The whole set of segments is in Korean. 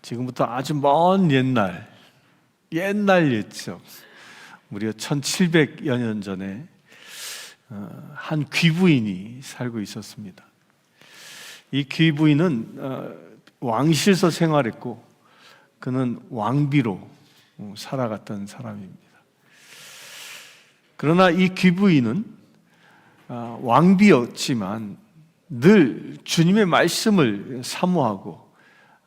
지금부터 아주 먼 옛날 옛적, 무려 1700여 년 전에 한 귀부인이 살고 있었습니다. 이 귀부인은 왕실에서 생활했고 그는 왕비로 살아갔던 사람입니다. 그러나 이 귀부인은 왕비였지만 늘 주님의 말씀을 사모하고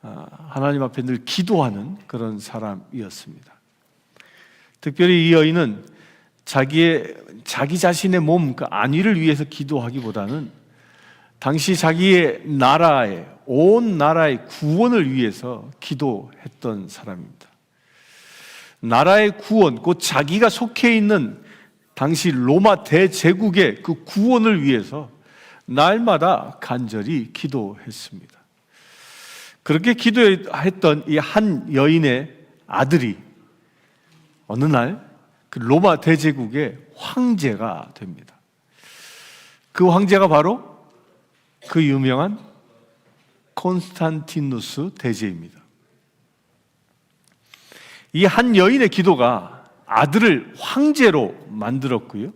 하나님 앞에 늘 기도하는 그런 사람이었습니다. 특별히 이 여인은 자기 자신의 몸, 그 안위를 위해서 기도하기보다는 당시 자기의 온 나라의 구원을 위해서 기도했던 사람입니다. 나라의 구원, 곧 자기가 속해 있는 당시 로마 대제국의 그 구원을 위해서 날마다 간절히 기도했습니다. 그렇게 기도했던 이 한 여인의 아들이 어느 날 그 로마 대제국의 황제가 됩니다. 그 황제가 바로 그 유명한 콘스탄티누스 대제입니다. 이 한 여인의 기도가 아들을 황제로 만들었고요,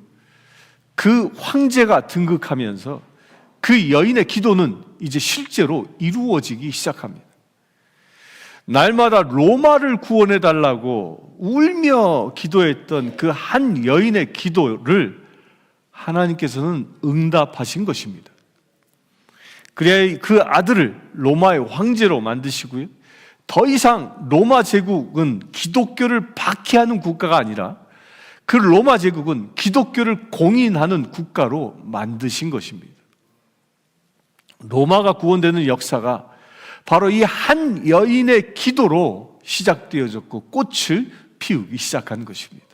그 황제가 등극하면서 그 여인의 기도는 이제 실제로 이루어지기 시작합니다. 날마다 로마를 구원해 달라고 울며 기도했던 그 한 여인의 기도를 하나님께서는 응답하신 것입니다. 그래야 그 아들을 로마의 황제로 만드시고요, 더 이상 로마 제국은 기독교를 박해하는 국가가 아니라 그 로마 제국은 기독교를 공인하는 국가로 만드신 것입니다. 로마가 구원되는 역사가 바로 이 한 여인의 기도로 시작되어졌고 꽃을 피우기 시작한 것입니다.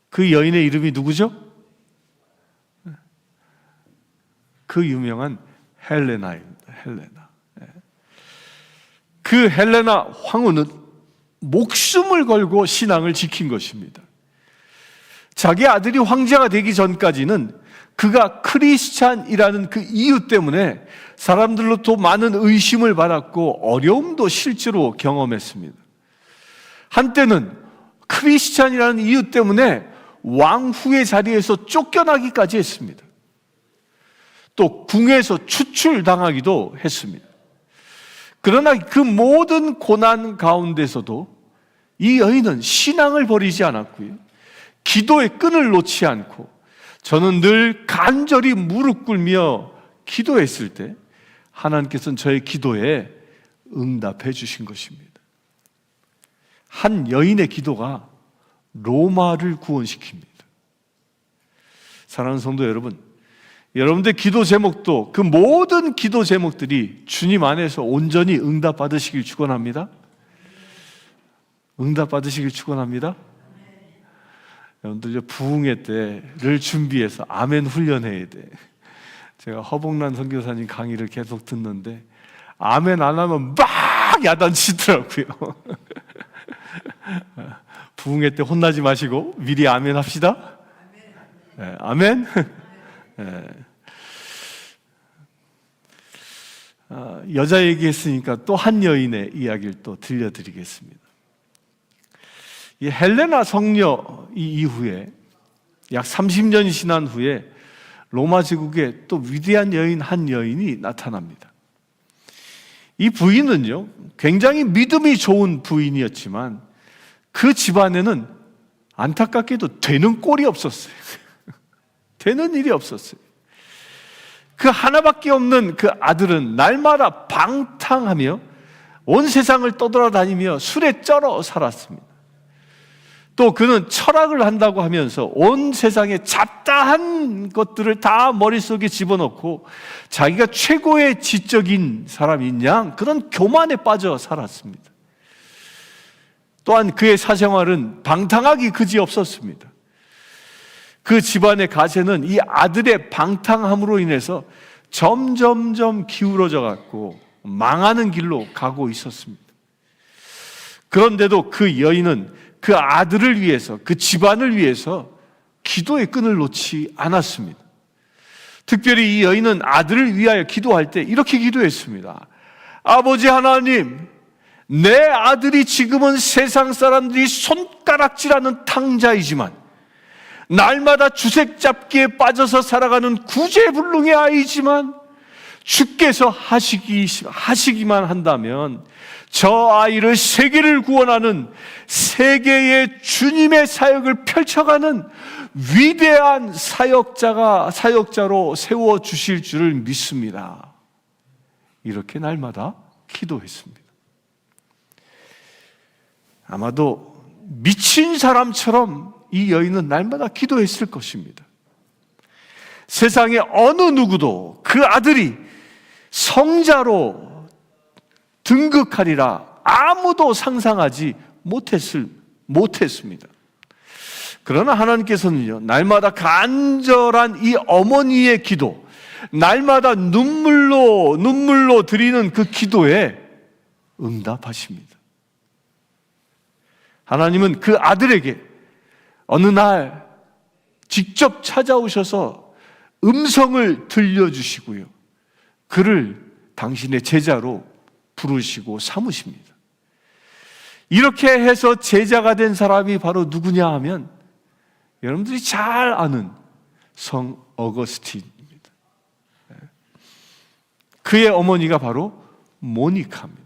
그 여인의 이름이 누구죠? 그 유명한 헬레나입니다. 헬레나. 그 헬레나 황후는 목숨을 걸고 신앙을 지킨 것입니다. 자기 아들이 황제가 되기 전까지는 그가 크리스찬이라는 그 이유 때문에 사람들로부터 많은 의심을 받았고 어려움도 실제로 경험했습니다. 한때는 크리스찬이라는 이유 때문에 왕후의 자리에서 쫓겨나기까지 했습니다. 또 궁에서 추출당하기도 했습니다. 그러나 그 모든 고난 가운데서도 이 여인은 신앙을 버리지 않았고요, 기도의 끈을 놓지 않고 저는 늘 간절히 무릎 꿇며 기도했을 때 하나님께서는 저의 기도에 응답해 주신 것입니다. 한 여인의 기도가 로마를 구원시킵니다. 사랑하는 성도 여러분, 여러분들의 기도 제목도 그 모든 기도 제목들이 주님 안에서 온전히 응답받으시길 축원합니다. 응답받으시길 축원합니다. 여러분들 부흥회 때를 준비해서 아멘 훈련해야 돼. 제가 허복란 선교사님 강의를 계속 듣는데 아멘 안 하면 막 야단치더라고요. 부흥회 때 혼나지 마시고 미리 아멘 합시다. 네, 아멘. 네. 여자 얘기했으니까 또 한 여인의 이야기를 또 들려드리겠습니다. 이 헬레나 성녀 이후에 약 30년이 지난 후에 로마 제국에 또 위대한 여인 한 여인이 나타납니다. 이 부인은요, 굉장히 믿음이 좋은 부인이었지만 그 집안에는 안타깝게도 되는 꼴이 없었어요. 되는 일이 없었어요. 그 하나밖에 없는 그 아들은 날마다 방탕하며 온 세상을 떠돌아다니며 술에 쩔어 살았습니다. 또 그는 철학을 한다고 하면서 온 세상의 잡다한 것들을 다 머릿속에 집어넣고 자기가 최고의 지적인 사람인 양 그런 교만에 빠져 살았습니다. 또한 그의 사생활은 방탕하기 그지없었습니다. 그 집안의 가세는 이 아들의 방탕함으로 인해서 점점점 기울어져 갔고 망하는 길로 가고 있었습니다. 그런데도 그 여인은 그 아들을 위해서, 그 집안을 위해서 기도의 끈을 놓지 않았습니다. 특별히 이 여인은 아들을 위하여 기도할 때 이렇게 기도했습니다. 아버지 하나님, 내 아들이 지금은 세상 사람들이 손가락질하는 탕자이지만 날마다 주색 잡기에 빠져서 살아가는 구제불능의 아이지만 주께서 하시기만 한다면 저 아이를 세계를 구원하는 세계의 주님의 사역을 펼쳐가는 위대한 사역자로 세워주실 줄을 믿습니다. 이렇게 날마다 기도했습니다. 아마도 미친 사람처럼 이 여인은 날마다 기도했을 것입니다. 세상에 어느 누구도 그 아들이 성자로 등극하리라 아무도 상상하지 못했습니다. 그러나 하나님께서는요, 날마다 간절한 이 어머니의 기도, 날마다 눈물로 드리는 그 기도에 응답하십니다. 하나님은 그 아들에게 어느 날 직접 찾아오셔서 음성을 들려주시고요, 그를 당신의 제자로 부르시고 삼으십니다. 이렇게 해서 제자가 된 사람이 바로 누구냐 하면 여러분들이 잘 아는 성 어거스틴입니다. 그의 어머니가 바로 모니카입니다.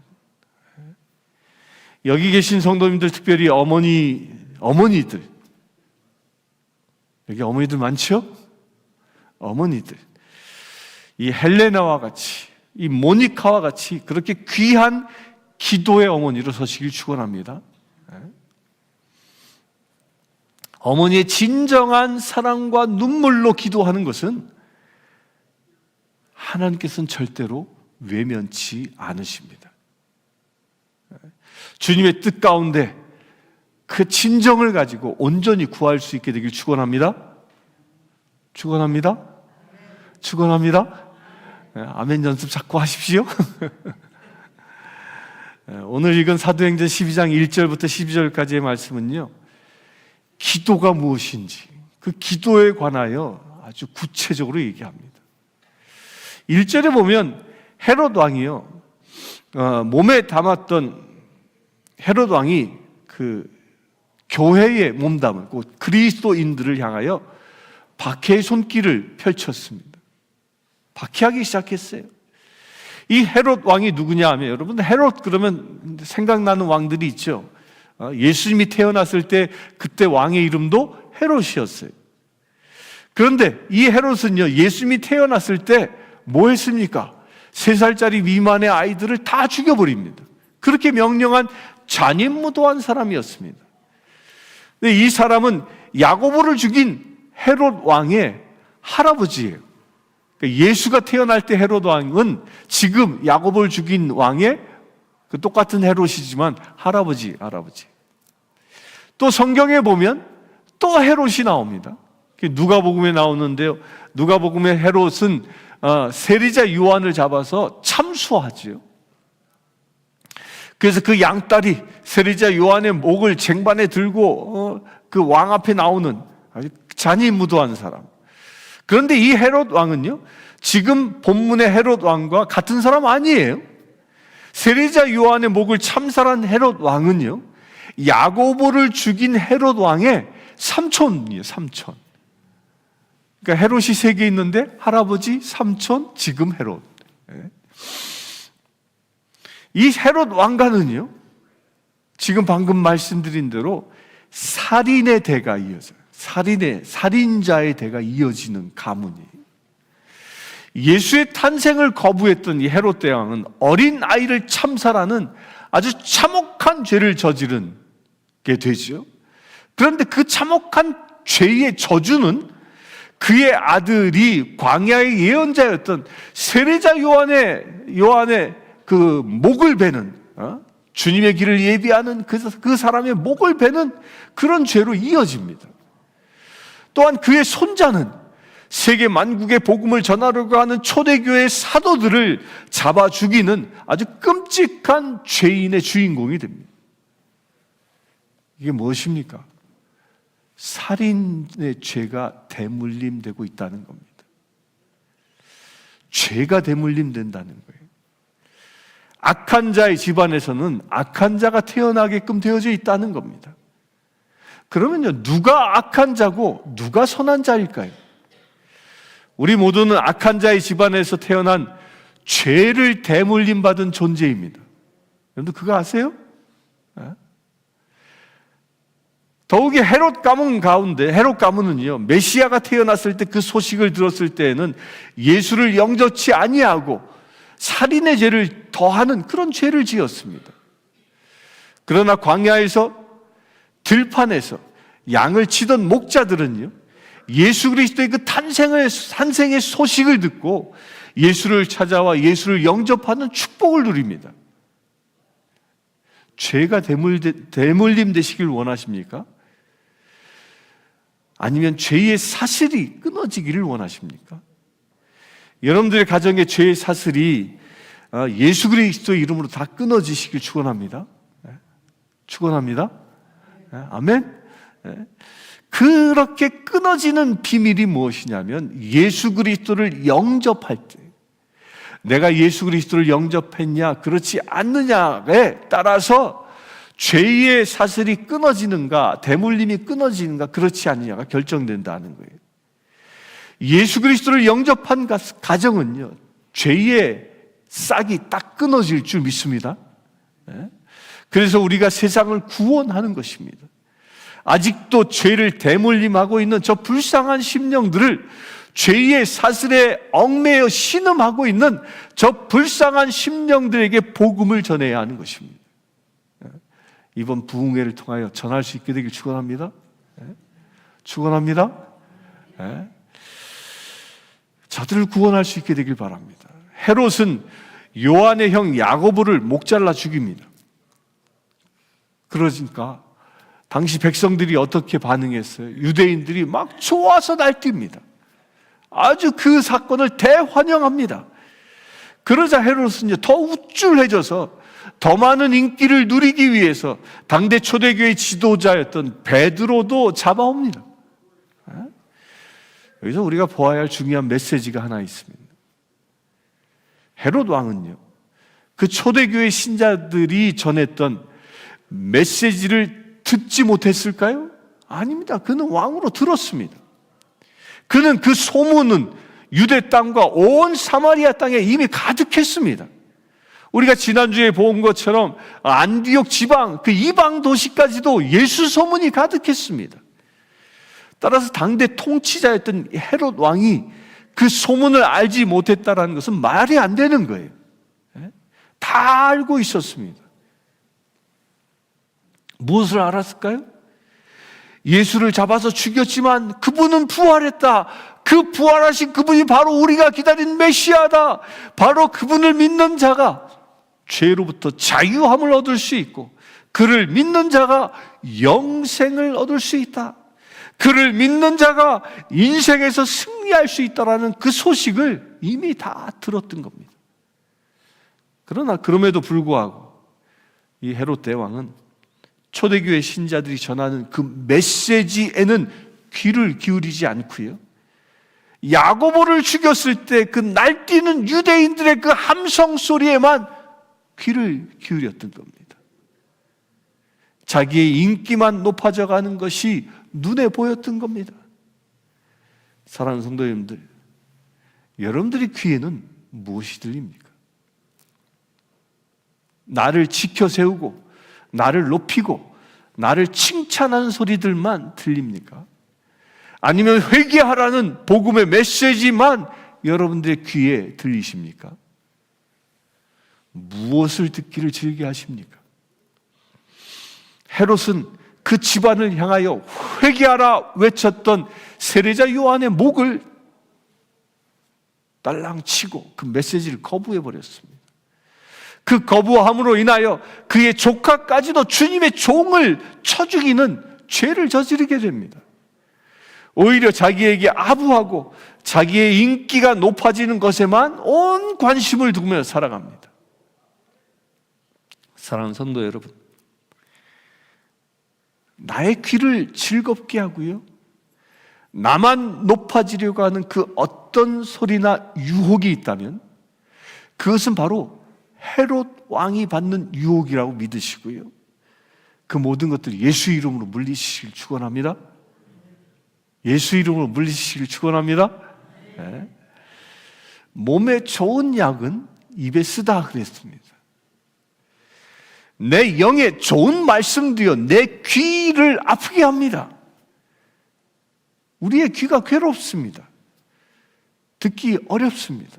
여기 계신 성도님들, 특별히 어머니들, 여기 어머니들 많죠? 어머니들, 이 헬레나와 같이, 이 모니카와 같이 그렇게 귀한 기도의 어머니로 서시길 축원합니다. 어머니의 진정한 사랑과 눈물로 기도하는 것은 하나님께서는 절대로 외면치 않으십니다. 주님의 뜻 가운데 그 진정을 가지고 온전히 구할 수 있게 되길 축원합니다. 축원합니다. 축원합니다. 아멘 연습 자꾸 하십시오. 오늘 읽은 사도행전 12장 1절부터 12절까지의 말씀은요, 기도가 무엇인지 그 기도에 관하여 아주 구체적으로 얘기합니다. 1절에 보면 헤롯 왕이요, 몸에 담았던 헤롯 왕이 그 교회에 몸담을 그리스도인들을 향하여 박해의 손길을 펼쳤습니다. 박해하기 시작했어요. 이 헤롯 왕이 누구냐 하면, 여러분 헤롯 그러면 생각나는 왕들이 있죠. 예수님이 태어났을 때 그때 왕의 이름도 헤롯이었어요. 그런데 이 헤롯은요, 예수님이 태어났을 때 뭐 했습니까? 3살짜리 미만의 아이들을 다 죽여버립니다. 그렇게 명령한 잔인무도한 사람이었습니다. 근데 이 사람은 야고보를 죽인 헤롯 왕의 할아버지예요. 그러니까 예수가 태어날 때 헤롯 왕은 지금 야고보를 죽인 왕의 그 똑같은 헤롯이지만 할아버지. 또 성경에 보면 또 헤롯이 나옵니다. 누가복음에 나오는데요, 누가복음의 헤롯은 세리자 요한을 잡아서 참수하지요. 그래서 그 양딸이 세리자 요한의 목을 쟁반에 들고 그 왕 앞에 나오는 아주 잔인무도한 사람. 그런데 이 헤롯 왕은요, 지금 본문의 헤롯 왕과 같은 사람 아니에요. 세리자 요한의 목을 참살한 헤롯 왕은요, 야고보를 죽인 헤롯 왕의 삼촌이에요. 삼촌. 그러니까 헤롯이 3개 있는데 할아버지, 삼촌, 지금 헤롯. 이 헤롯 왕가는요, 지금 방금 말씀드린 대로 살인의 대가 이어져요. 살인자의 대가 이어지는 가문이에요. 예수의 탄생을 거부했던 이 헤롯 대왕은 어린 아이를 참살하는 아주 참혹한 죄를 저지르게 되죠. 그런데 그 참혹한 죄의 저주는 그의 아들이 광야의 예언자였던 세례자 요한의 그 목을 베는, 주님의 길을 예비하는 그 사람의 목을 베는 그런 죄로 이어집니다. 또한 그의 손자는 세계 만국의 복음을 전하려고 하는 초대교회 사도들을 잡아 죽이는 아주 끔찍한 죄인의 주인공이 됩니다. 이게 무엇입니까? 살인의 죄가 대물림되고 있다는 겁니다. 죄가 대물림된다는 거예요. 악한 자의 집안에서는 악한 자가 태어나게끔 되어져 있다는 겁니다. 그러면요, 누가 악한 자고 누가 선한 자일까요? 우리 모두는 악한 자의 집안에서 태어난 죄를 대물림 받은 존재입니다. 여러분들 그거 아세요? 더욱이 헤롯 가문 가운데, 헤롯 가문은요, 메시아가 태어났을 때 그 소식을 들었을 때에는 예수를 영접치 아니하고 살인의 죄를 더하는 그런 죄를 지었습니다. 그러나 광야에서, 들판에서 양을 치던 목자들은요, 예수 그리스도의 그 탄생의 소식을 듣고 예수를 찾아와 예수를 영접하는 축복을 누립니다. 죄가 대물림 되시길 원하십니까? 아니면 죄의 사슬이 끊어지기를 원하십니까? 여러분들의 가정의 죄의 사슬이 예수 그리스도의 이름으로 다 끊어지시길 축원합니다. 축원합니다. 아멘. 그렇게 끊어지는 비밀이 무엇이냐면 예수 그리스도를 영접할 때, 내가 예수 그리스도를 영접했냐 그렇지 않느냐에 따라서 죄의 사슬이 끊어지는가, 대물림이 끊어지는가 그렇지 않느냐가 결정된다는 거예요. 예수 그리스도를 영접한 가정은요, 죄의 싹이 딱 끊어질 줄 믿습니다. 그래서 우리가 세상을 구원하는 것입니다. 아직도 죄를 대물림하고 있는 저 불쌍한 심령들을, 죄의 사슬에 얽매여 신음하고 있는 저 불쌍한 심령들에게 복음을 전해야 하는 것입니다. 이번 부흥회를 통하여 전할 수 있게 되길 축원합니다. 축원합니다. 저들을 구원할 수 있게 되길 바랍니다. 헤롯은 요한의 형 야고보를 목잘라 죽입니다. 그러니까 당시 백성들이 어떻게 반응했어요? 유대인들이 막 좋아서 날뜁니다. 아주 그 사건을 대환영합니다. 그러자 헤롯은 더 우쭐해져서 더 많은 인기를 누리기 위해서 당대 초대교회 지도자였던 베드로도 잡아옵니다. 여기서 우리가 보아야 할 중요한 메시지가 하나 있습니다. 헤롯 왕은요, 그 초대교회 신자들이 전했던 메시지를 듣지 못했을까요? 아닙니다. 그는 왕으로 들었습니다. 그는 그 소문은 유대 땅과 온 사마리아 땅에 이미 가득했습니다. 우리가 지난주에 본 것처럼 안디옥 지방, 그 이방 도시까지도 예수 소문이 가득했습니다. 따라서 당대 통치자였던 헤롯 왕이 그 소문을 알지 못했다는 것은 말이 안 되는 거예요. 다 알고 있었습니다. 무엇을 알았을까요? 예수를 잡아서 죽였지만 그분은 부활했다. 그 부활하신 그분이 바로 우리가 기다린 메시아다. 바로 그분을 믿는 자가 죄로부터 자유함을 얻을 수 있고, 그를 믿는 자가 영생을 얻을 수 있다. 그를 믿는 자가 인생에서 승리할 수 있다라는 그 소식을 이미 다 들었던 겁니다. 그러나 그럼에도 불구하고 이 헤롯 대왕은 초대교회 신자들이 전하는 그 메시지에는 귀를 기울이지 않고요, 야고보를 죽였을 때 그 날뛰는 유대인들의 그 함성 소리에만 귀를 기울였던 겁니다. 자기의 인기만 높아져 가는 것이 눈에 보였던 겁니다. 사랑하는 성도 여러분들, 여러분들의 귀에는 무엇이 들립니까? 나를 지켜 세우고 나를 높이고 나를 칭찬하는 소리들만 들립니까? 아니면 회개하라는 복음의 메시지만 여러분들의 귀에 들리십니까? 무엇을 듣기를 즐겨 하십니까? 헤롯은 그 집안을 향하여 회개하라 외쳤던 세례자 요한의 목을 딸랑 치고 그 메시지를 거부해 버렸습니다. 그 거부함으로 인하여 그의 조카까지도 주님의 종을 쳐 죽이는 죄를 저지르게 됩니다. 오히려 자기에게 아부하고 자기의 인기가 높아지는 것에만 온 관심을 두며 살아갑니다. 사랑하는 성도 여러분, 나의 귀를 즐겁게 하고요, 나만 높아지려고 하는 그 어떤 소리나 유혹이 있다면 그것은 바로 헤롯 왕이 받는 유혹이라고 믿으시고요, 그 모든 것들이 예수 이름으로 물리시길 축원합니다. 예수 이름으로 물리시길 축원합니다. 네. 몸에 좋은 약은 입에 쓰다 그랬습니다. 내 영에 좋은 말씀도요, 내 귀를 아프게 합니다. 우리의 귀가 괴롭습니다. 듣기 어렵습니다.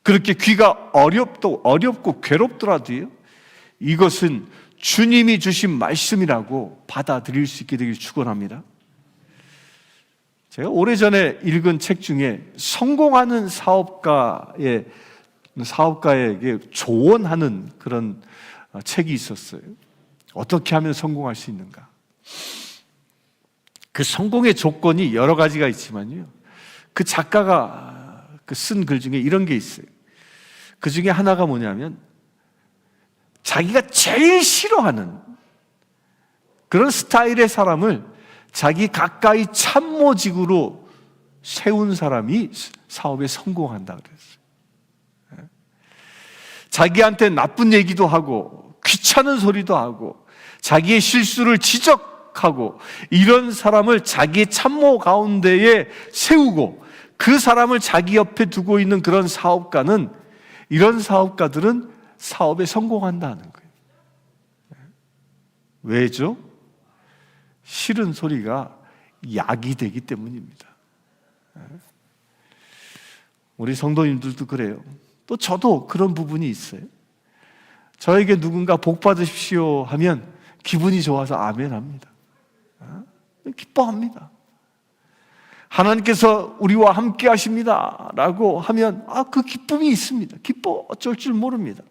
그렇게 귀가 어렵고 괴롭더라도요, 이것은 주님이 주신 말씀이라고 받아들일 수 있게 되길 축원합니다. 제가 오래전에 읽은 책 중에 성공하는 사업가에게 조언하는 그런 책이 있었어요. 어떻게 하면 성공할 수 있는가? 그 성공의 조건이 여러 가지가 있지만요, 그 작가가 쓴 글 중에 이런 게 있어요. 그 중에 하나가 뭐냐면, 자기가 제일 싫어하는 그런 스타일의 사람을 자기 가까이 참모직으로 세운 사람이 사업에 성공한다 그랬어요. 자기한테 나쁜 얘기도 하고 귀찮은 소리도 하고 자기의 실수를 지적하고 이런 사람을 자기의 참모 가운데에 세우고 그 사람을 자기 옆에 두고 있는 그런 사업가는, 이런 사업가들은 사업에 성공한다는 거예요. 왜죠? 싫은 소리가 약이 되기 때문입니다. 우리 성도님들도 그래요. 또 저도 그런 부분이 있어요. 저에게 누군가 복 받으십시오 하면 기분이 좋아서 아멘 합니다. 기뻐합니다. 하나님께서 우리와 함께 하십니다 라고 하면 그 기쁨이 있습니다. 기뻐 어쩔 줄 모릅니다.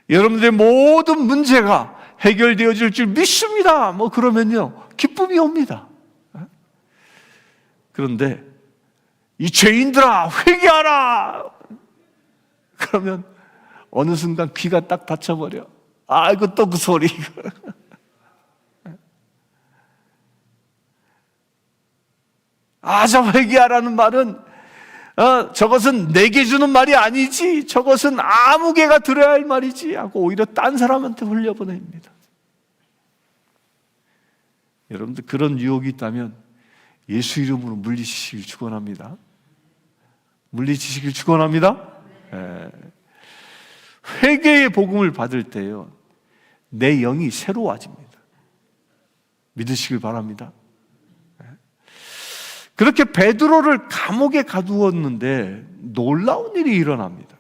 여러분들의 모든 문제가 해결되어질 줄 믿습니다 그러면요, 기쁨이 옵니다. 그런데 이 죄인들아 회개하라 그러면 어느 순간 귀가 딱 닫혀버려. 아이고 또 그 소리. 저 회개하라는 말은 저것은 내게 주는 말이 아니지, 저것은 아무 개가 들어야 할 말이지 하고 오히려 딴 사람한테 흘려보냅니다. 여러분들 그런 유혹이 있다면 예수 이름으로 물리치시길 축원합니다. 물리치시길 축원합니다. 회개의 복음을 받을 때요, 내 영이 새로워집니다. 믿으시길 바랍니다. 그렇게 베드로를 감옥에 가두었는데 놀라운 일이 일어납니다.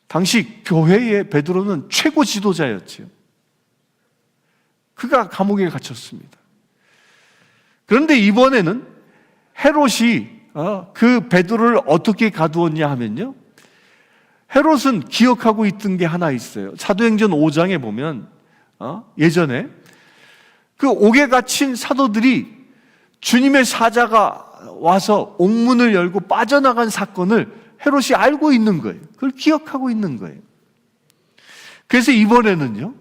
당시 교회의 베드로는 최고 지도자였지요. 그가 감옥에 갇혔습니다. 그런데 이번에는 헤롯이 그 베드로를 어떻게 가두었냐 하면요, 헤롯은 기억하고 있던 게 하나 있어요. 사도행전 5장에 보면 예전에 그 옥에 갇힌 사도들이 주님의 사자가 와서 옥문을 열고 빠져나간 사건을 헤롯이 알고 있는 거예요. 그걸 기억하고 있는 거예요. 그래서 이번에는요,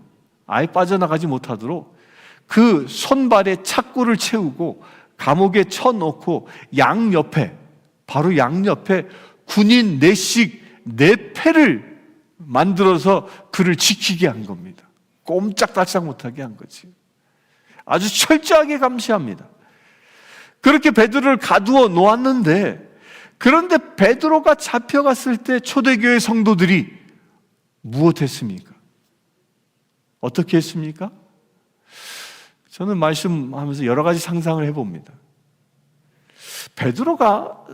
아예 빠져나가지 못하도록 그 손발에 착고를 채우고 감옥에 쳐놓고 바로 양옆에 군인 4씩 4패를 만들어서 그를 지키게 한 겁니다. 꼼짝달싹 못하게 한 거지. 아주 철저하게 감시합니다. 그렇게 베드로를 가두어 놓았는데, 그런데 베드로가 잡혀갔을 때 초대교회 성도들이 무엇했습니까? 어떻게 했습니까? 저는 말씀하면서 여러 가지 상상을 해봅니다. 베드로가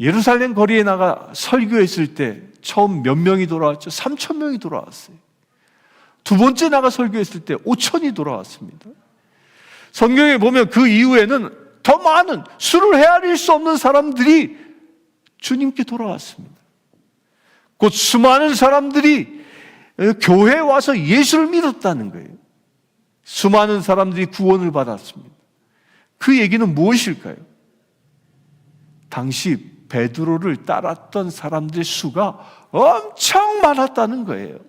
예루살렘 거리에 나가 설교했을 때 처음 몇 명이 돌아왔죠? 3,000명이 돌아왔어요. 두 번째 나가 설교했을 때 5,000이 돌아왔습니다. 성경에 보면 그 이후에는 더 많은 수를 헤아릴 수 없는 사람들이 주님께 돌아왔습니다. 곧 수많은 사람들이 교회에 와서 예수를 믿었다는 거예요. 수많은 사람들이 구원을 받았습니다. 그 얘기는 무엇일까요? 당시 베드로를 따랐던 사람들의 수가 엄청 많았다는 거예요.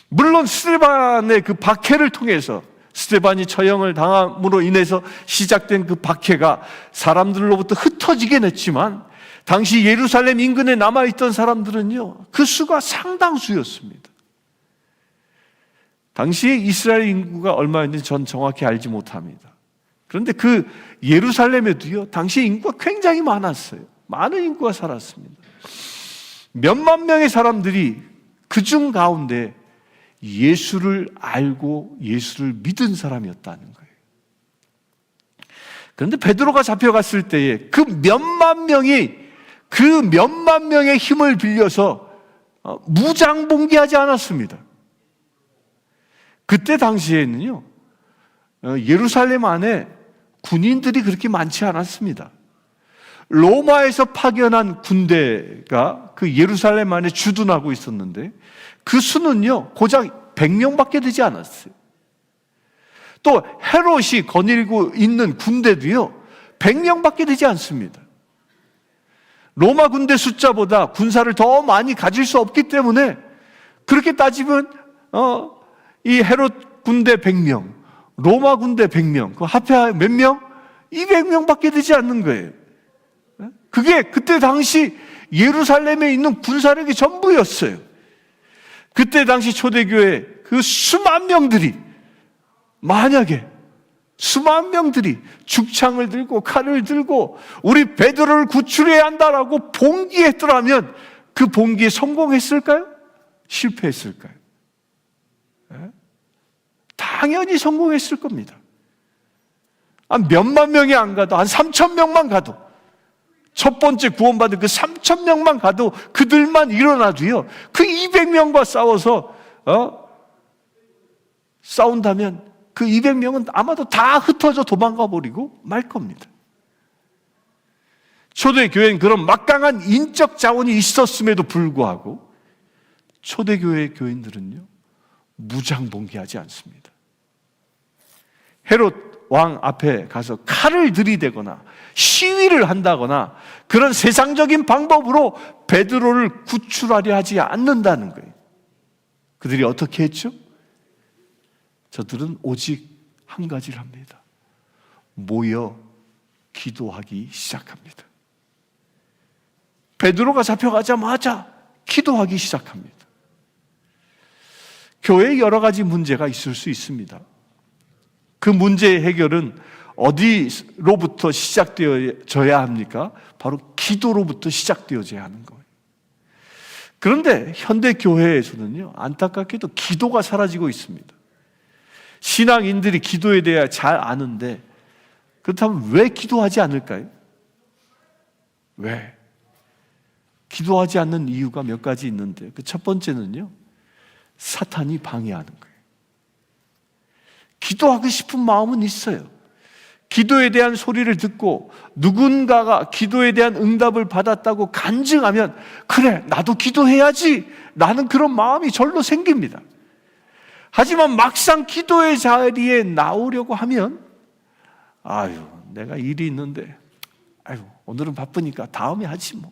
물론 스데반의 그 박해를 통해서, 스데반이 처형을 당함으로 인해서 시작된 그 박해가 사람들로부터 흩어지긴 했지만, 당시 예루살렘 인근에 남아있던 사람들은요, 그 수가 상당수였습니다. 당시에 이스라엘 인구가 얼마였는지 전 정확히 알지 못합니다. 그런데 그 예루살렘에도요, 당시 인구가 굉장히 많았어요. 많은 인구가 살았습니다. 몇만 명의 사람들이 그중 가운데 예수를 알고 예수를 믿은 사람이었다는 거예요. 그런데 베드로가 잡혀갔을 때에 그 몇만 명의 힘을 빌려서 무장봉기하지 않았습니다. 그때 당시에는요, 예루살렘 안에 군인들이 그렇게 많지 않았습니다. 로마에서 파견한 군대가 그 예루살렘 안에 주둔하고 있었는데 그 수는요, 고작 100명밖에 되지 않았어요. 또 헤롯이 거느리고 있는 군대도요, 100명밖에 되지 않습니다. 로마 군대 숫자보다 군사를 더 많이 가질 수 없기 때문에 그렇게 따지면 이 헤롯 군대 100명, 로마 군대 100명, 그 합해 몇 명? 200명밖에 되지 않는 거예요. 그게 그때 당시 예루살렘에 있는 군사력이 전부였어요. 그때 당시 초대교회 그 수만 명들이, 만약에 수만 명들이 죽창을 들고 칼을 들고 우리 베드로를 구출해야 한다라고 봉기했더라면 그 봉기에 성공했을까요? 실패했을까요? 당연히 성공했을 겁니다. 한 몇만 명이 안 가도, 한 3천 명만 가도, 첫 번째 구원받은 그 3천 명만 가도 그들만 일어나도요, 그 200명과 싸워서 싸운다면 그 200명은 아마도 다 흩어져 도망가 버리고 말 겁니다. 초대교회는 그런 막강한 인적 자원이 있었음에도 불구하고 초대교회 교인들은요, 무장봉기하지 않습니다. 헤롯 왕 앞에 가서 칼을 들이대거나 시위를 한다거나 그런 세상적인 방법으로 베드로를 구출하려 하지 않는다는 거예요. 그들이 어떻게 했죠? 저들은 오직 한 가지를 합니다. 모여 기도하기 시작합니다. 베드로가 잡혀가자마자 기도하기 시작합니다. 교회에 여러 가지 문제가 있을 수 있습니다. 그 문제의 해결은 어디로부터 시작되어져야 합니까? 바로 기도로부터 시작되어져야 하는 거예요. 그런데 현대 교회에서는요, 안타깝게도 기도가 사라지고 있습니다. 신앙인들이 기도에 대해 잘 아는데 그렇다면 왜 기도하지 않을까요? 왜? 기도하지 않는 이유가 몇 가지 있는데 그 첫 번째는요, 사탄이 방해하는 거예요. 기도하고 싶은 마음은 있어요. 기도에 대한 소리를 듣고 누군가가 기도에 대한 응답을 받았다고 간증하면 그래, 나도 기도해야지 라는 그런 마음이 절로 생깁니다. 하지만 막상 기도의 자리에 나오려고 하면 내가 일이 있는데 오늘은 바쁘니까 다음에 하지 뭐,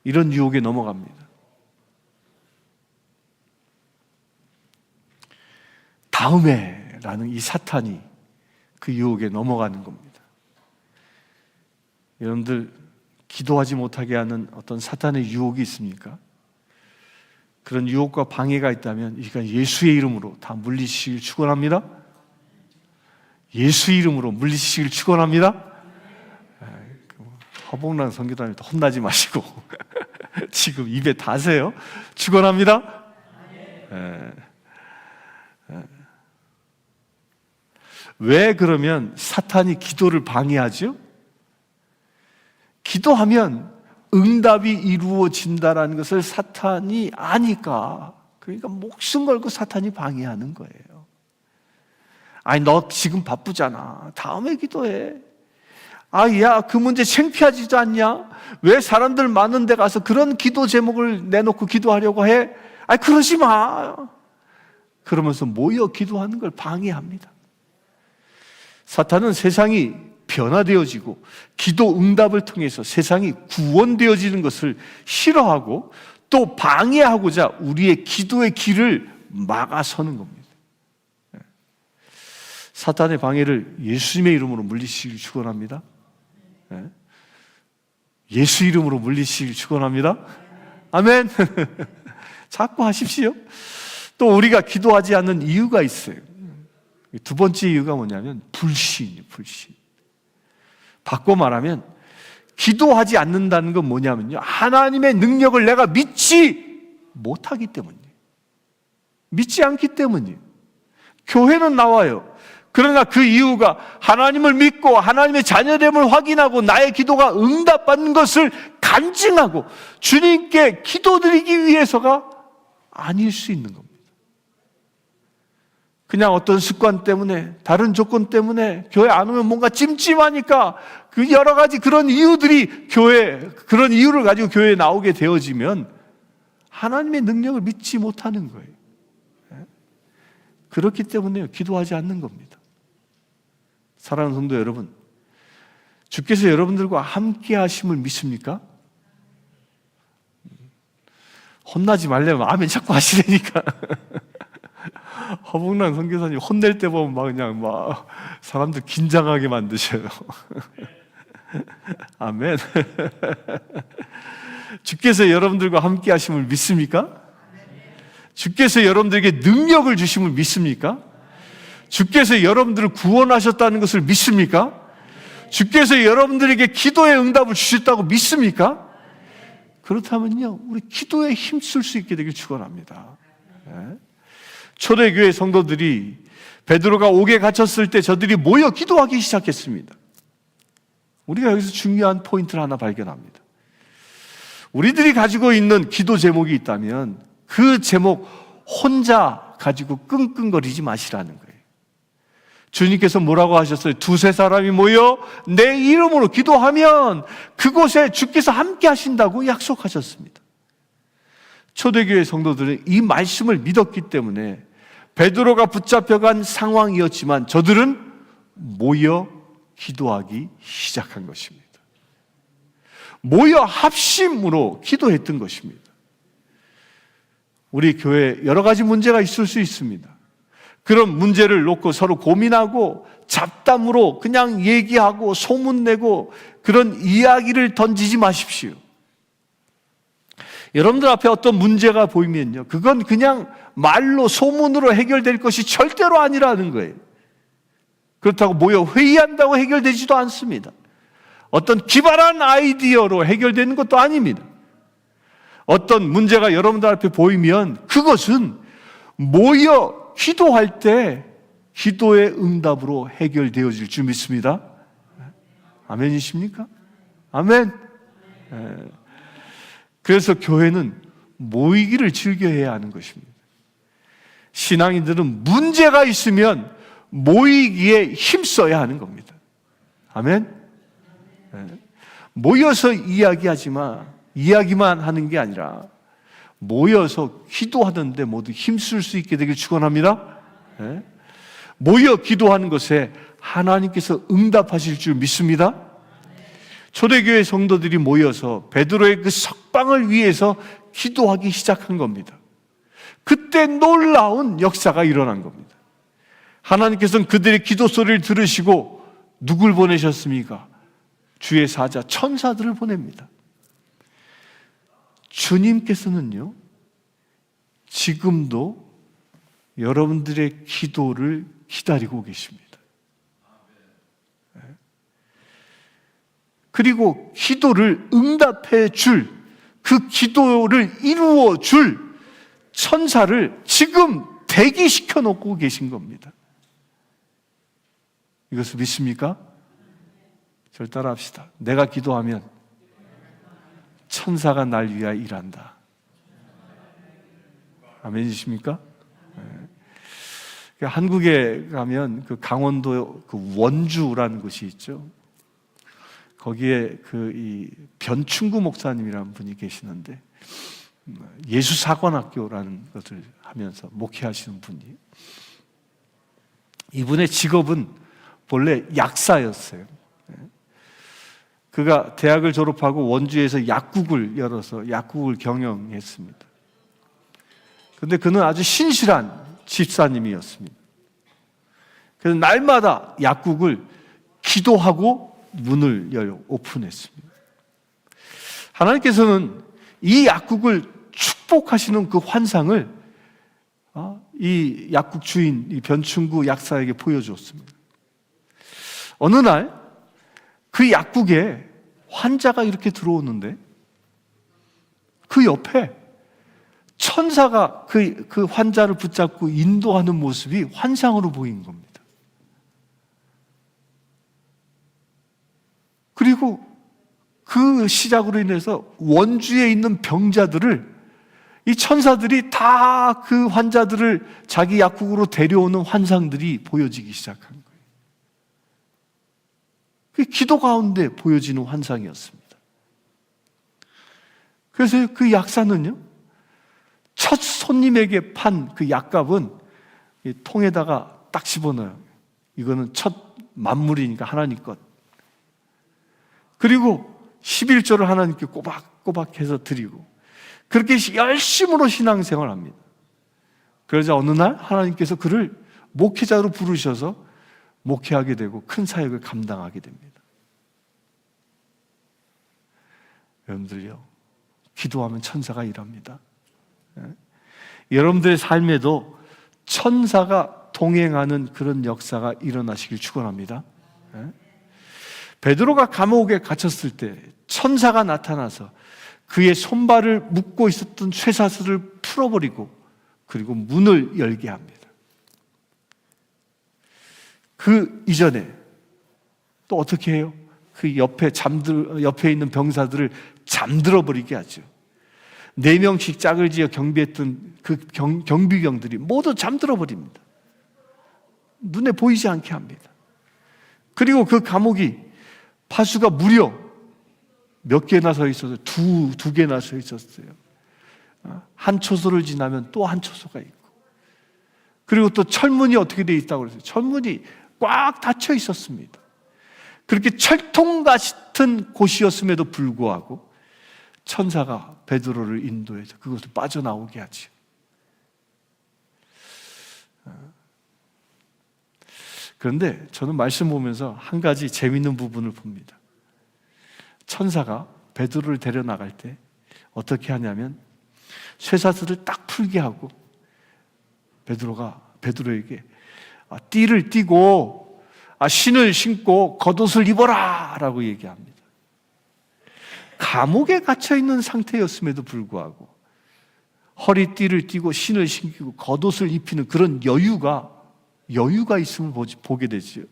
이런 유혹에 넘어갑니다. 다음에 라는 이 사탄이 그 유혹에 넘어가는 겁니다. 여러분들 기도하지 못하게 하는 어떤 사탄의 유혹이 있습니까? 그런 유혹과 방해가 있다면 이 시간 예수의 이름으로 다 물리시길 축원합니다. 예수 이름으로 물리시길 축원합니다. 허봉란 선교사님도 혼나지 마시고 지금 입에 다세요. 축원합니다. 왜 그러면 사탄이 기도를 방해하죠? 기도하면 응답이 이루어진다라는 것을 사탄이 아니까, 그러니까 목숨 걸고 사탄이 방해하는 거예요. 너 지금 바쁘잖아. 다음에 기도해. 야, 그 문제 창피하지도 않냐? 왜 사람들 많은 데 가서 그런 기도 제목을 내놓고 기도하려고 해? 그러지 마. 그러면서 모여 기도하는 걸 방해합니다. 사탄은 세상이 변화되어지고 기도 응답을 통해서 세상이 구원되어지는 것을 싫어하고 또 방해하고자 우리의 기도의 길을 막아서는 겁니다. 사탄의 방해를 예수님의 이름으로 물리시길 축원합니다. 예수 이름으로 물리시길 축원합니다. 아멘. 자꾸 하십시오. 또 우리가 기도하지 않는 이유가 있어요. 두 번째 이유가 뭐냐면 불신이에요. 불신. 바꿔 말하면 기도하지 않는다는 건 뭐냐면요, 하나님의 능력을 내가 믿지 못하기 때문이에요. 믿지 않기 때문이에요. 교회는 나와요. 그러나 그 이유가 하나님을 믿고 하나님의 자녀됨을 확인하고 나의 기도가 응답받는 것을 간증하고 주님께 기도드리기 위해서가 아닐 수 있는 겁니다. 그냥 어떤 습관 때문에, 다른 조건 때문에 교회 안 오면 뭔가 찜찜하니까 그 여러 가지 그런 이유들이 그런 이유를 가지고 교회에 나오게 되어지면 하나님의 능력을 믿지 못하는 거예요. 그렇기 때문에 기도하지 않는 겁니다. 사랑하는 성도 여러분, 주께서 여러분들과 함께 하심을 믿습니까? 혼나지 말려면 아멘 자꾸 하시라니까. 허봉란 선교사님 혼낼 때 보면 그냥 사람들 긴장하게 만드셔요. 아멘. 주께서 여러분들과 함께 하심을 믿습니까? 주께서 여러분들에게 능력을 주심을 믿습니까? 주께서 여러분들을 구원하셨다는 것을 믿습니까? 주께서 여러분들에게 기도의 응답을 주셨다고 믿습니까? 그렇다면요, 우리 기도에 힘쓸 수 있게 되길 축원합니다. 초대교회 성도들이 베드로가 옥에 갇혔을 때 저들이 모여 기도하기 시작했습니다. 우리가 여기서 중요한 포인트를 하나 발견합니다. 우리들이 가지고 있는 기도 제목이 있다면 그 제목 혼자 가지고 끙끙거리지 마시라는 거예요. 주님께서 뭐라고 하셨어요? 두세 사람이 모여 내 이름으로 기도하면 그곳에 주께서 함께 하신다고 약속하셨습니다. 초대교회 성도들은 이 말씀을 믿었기 때문에 베드로가 붙잡혀간 상황이었지만 저들은 모여 기도하기 시작한 것입니다. 모여 합심으로 기도했던 것입니다. 우리 교회에 여러 가지 문제가 있을 수 있습니다. 그런 문제를 놓고 서로 고민하고 잡담으로 그냥 얘기하고 소문내고 그런 이야기를 던지지 마십시오. 여러분들 앞에 어떤 문제가 보이면요, 그건 그냥 말로 소문으로 해결될 것이 절대로 아니라는 거예요. 그렇다고 모여 회의한다고 해결되지도 않습니다. 어떤 기발한 아이디어로 해결되는 것도 아닙니다. 어떤 문제가 여러분들 앞에 보이면 그것은 모여 기도할 때 기도의 응답으로 해결되어질 줄 믿습니다. 아멘이십니까? 아멘. 그래서 교회는 모이기를 즐겨해야 하는 것입니다. 신앙인들은 문제가 있으면 모이기에 힘써야 하는 겁니다. 아멘. 모여서 이야기만 하는 게 아니라 모여서 기도하는데 모두 힘쓸 수 있게 되길 축원합니다. 모여 기도하는 것에 하나님께서 응답하실 줄 믿습니다. 초대교회 성도들이 모여서 베드로의 그 석방을 위해서 기도하기 시작한 겁니다. 그때 놀라운 역사가 일어난 겁니다. 하나님께서는 그들의 기도 소리를 들으시고 누굴 보내셨습니까? 주의 사자 천사들을 보냅니다. 주님께서는요, 지금도 여러분들의 기도를 기다리고 계십니다. 그리고 기도를 응답해 줄, 그 기도를 이루어 줄 천사를 지금 대기시켜 놓고 계신 겁니다. 이것을 믿습니까? 저를 따라 합시다. 내가 기도하면 천사가 날 위하여 일한다. 아멘이십니까? 한국에 가면 그 강원도 그 원주라는 곳이 있죠. 거기에 이 변충구 목사님이라는 분이 계시는데 예수사관학교라는 것을 하면서 목회하시는 분이, 이분의 직업은 본래 약사였어요. 그가 대학을 졸업하고 원주에서 약국을 열어서 약국을 경영했습니다. 그런데 그는 아주 신실한 집사님이었습니다. 그래서 날마다 약국을 기도하고 문을 오픈했습니다. 하나님께서는 이 약국을 축복하시는 그 환상을 이 약국 주인, 이 변충구 약사에게 보여주었습니다. 어느 날 그 약국에 환자가 이렇게 들어오는데 그 옆에 천사가 그 환자를 붙잡고 인도하는 모습이 환상으로 보인 겁니다. 그리고 그 시작으로 인해서 원주에 있는 병자들을 이 천사들이 다 그 환자들을 자기 약국으로 데려오는 환상들이 보여지기 시작한 거예요. 그 기도 가운데 보여지는 환상이었습니다. 그래서 그 약사는요, 첫 손님에게 판 그 약값은 이 통에다가 딱 집어넣어요. 이거는 첫 만물이니까 하나님 것. 그리고 11조를 하나님께 꼬박꼬박 해서 드리고 그렇게 열심으로 신앙생활을 합니다. 그러자 어느 날 하나님께서 그를 목회자로 부르셔서 목회하게 되고 큰 사역을 감당하게 됩니다. 여러분들요, 기도하면 천사가 일합니다. 여러분들의 삶에도 천사가 동행하는 그런 역사가 일어나시길 축원합니다. 베드로가 감옥에 갇혔을 때 천사가 나타나서 그의 손발을 묶고 있었던 쇠사슬을 풀어버리고 그리고 문을 열게 합니다. 그 이전에 또 어떻게 해요? 그 옆에 있는 병사들을 잠들어 버리게 하죠. 4명씩 짝을 지어 경비했던 그 경비병들이 모두 잠들어 버립니다. 눈에 보이지 않게 합니다. 그리고 그 감옥이 파수가 무려 몇 개나 서 있었어요? 두 개나 서 있었어요. 한 초소를 지나면 또 한 초소가 있고, 그리고 또 철문이 어떻게 되어 있다고 그랬어요? 철문이 꽉 닫혀 있었습니다. 그렇게 철통 같은 곳이었음에도 불구하고 천사가 베드로를 인도해서 그것을 빠져나오게 하죠. 그런데 저는 말씀 보면서 한 가지 재미있는 부분을 봅니다. 천사가 베드로를 데려나갈 때 어떻게 하냐면 쇠사슬을 딱 풀게 하고 베드로에게 띠를 띠고 신을 신고 겉옷을 입어라 라고 얘기합니다. 감옥에 갇혀있는 상태였음에도 불구하고 허리띠를 띠고 신을 신기고 겉옷을 입히는 그런 여유가 있음을 보게 되지요.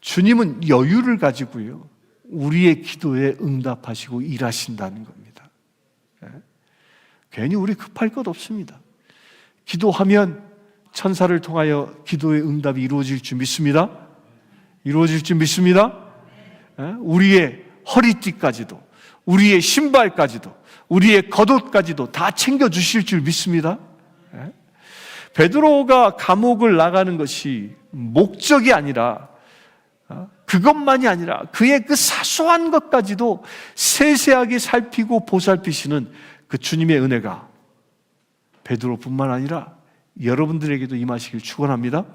주님은 여유를 가지고요, 우리의 기도에 응답하시고 일하신다는 겁니다. 괜히 우리 급할 것 없습니다. 기도하면 천사를 통하여 기도의 응답이 이루어질 줄 믿습니다. 이루어질 줄 믿습니다. 우리의 허리띠까지도, 우리의 신발까지도, 우리의 겉옷까지도 다 챙겨주실 줄 믿습니다. 베드로가 감옥을 나가는 것이 목적이 아니라, 그것만이 아니라 그의 그 사소한 것까지도 세세하게 살피고 보살피시는 그 주님의 은혜가 베드로뿐만 아니라 여러분들에게도 임하시길 축원합니다.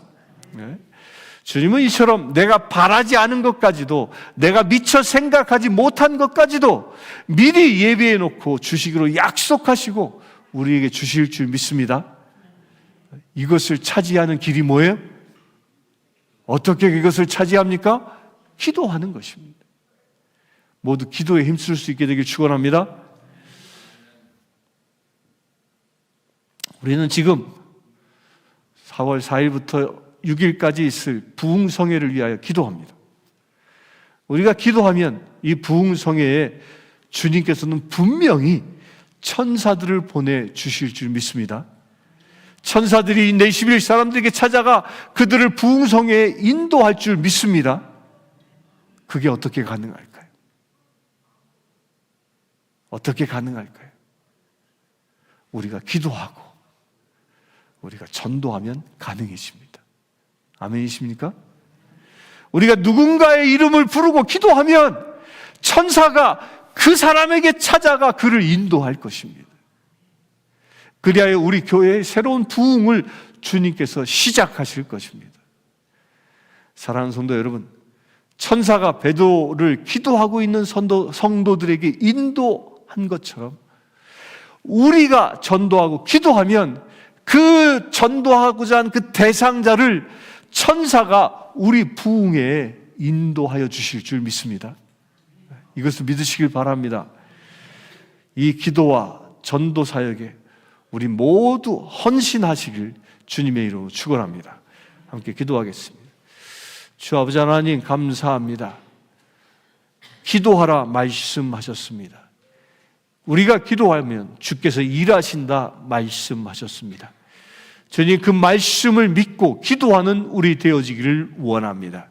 주님은 이처럼 내가 바라지 않은 것까지도, 내가 미처 생각하지 못한 것까지도 미리 예비해 놓고 주시기로 약속하시고 우리에게 주실 줄 믿습니다. 이것을 차지하는 길이 뭐예요? 어떻게 이것을 차지합니까? 기도하는 것입니다. 모두 기도에 힘쓸 수 있게 되길 축원합니다. 우리는 지금 4월 4일부터 6일까지 있을 부흥성회를 위하여 기도합니다. 우리가 기도하면 이 부흥성회에 주님께서는 분명히 천사들을 보내주실 줄 믿습니다. 천사들이 내시빌 사람들에게 찾아가 그들을 부흥성회에 인도할 줄 믿습니다. 그게 어떻게 가능할까요? 어떻게 가능할까요? 우리가 기도하고 우리가 전도하면 가능해집니다. 아멘이십니까? 우리가 누군가의 이름을 부르고 기도하면 천사가 그 사람에게 찾아가 그를 인도할 것입니다. 그리하여 우리 교회의 새로운 부흥을 주님께서 시작하실 것입니다. 사랑하는 성도 여러분, 천사가 베드로를 기도하고 있는 성도들에게 인도한 것처럼 우리가 전도하고 기도하면 그 전도하고자 한 그 대상자를 천사가 우리 부흥에 인도하여 주실 줄 믿습니다. 이것을 믿으시길 바랍니다. 이 기도와 전도 사역에 우리 모두 헌신하시길 주님의 이름으로 축원합니다. 함께 기도하겠습니다. 주 아버지 하나님 감사합니다. 기도하라 말씀하셨습니다. 우리가 기도하면 주께서 일하신다 말씀하셨습니다. 주님, 그 말씀을 믿고 기도하는 우리 되어지기를 원합니다.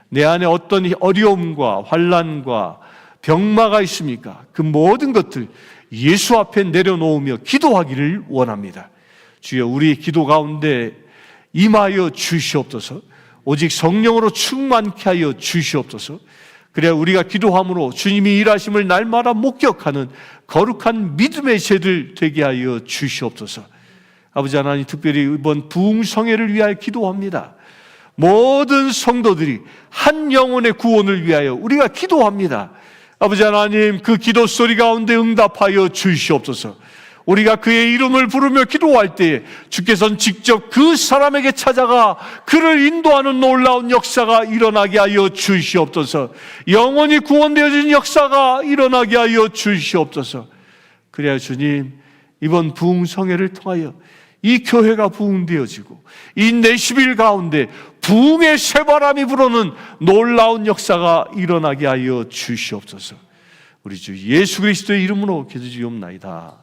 내 안에 어떤 어려움과 환난과 병마가 있습니까? 그 모든 것들 예수 앞에 내려놓으며 기도하기를 원합니다. 주여, 우리 기도 가운데 임하여 주시옵소서. 오직 성령으로 충만케 하여 주시옵소서. 그래야 우리가 기도함으로 주님이 일하심을 날마다 목격하는 거룩한 믿음의 제들 되게 하여 주시옵소서. 아버지 하나님, 특별히 이번 부흥성회를 위하여 기도합니다. 모든 성도들이 한 영혼의 구원을 위하여 우리가 기도합니다. 아버지 하나님, 그 기도 소리 가운데 응답하여 주시옵소서. 우리가 그의 이름을 부르며 기도할 때에 주께서는 직접 그 사람에게 찾아가 그를 인도하는 놀라운 역사가 일어나게 하여 주시옵소서. 영원히 구원되어진 역사가 일어나게 하여 주시옵소서. 그래야 주님, 이번 부흥성회를 통하여 이 교회가 부흥되어지고 이 내십일 가운데 부흥의 새바람이 불어오는 놀라운 역사가 일어나게 하여 주시옵소서. 우리 주 예수 그리스도의 이름으로 기도드리옵나이다.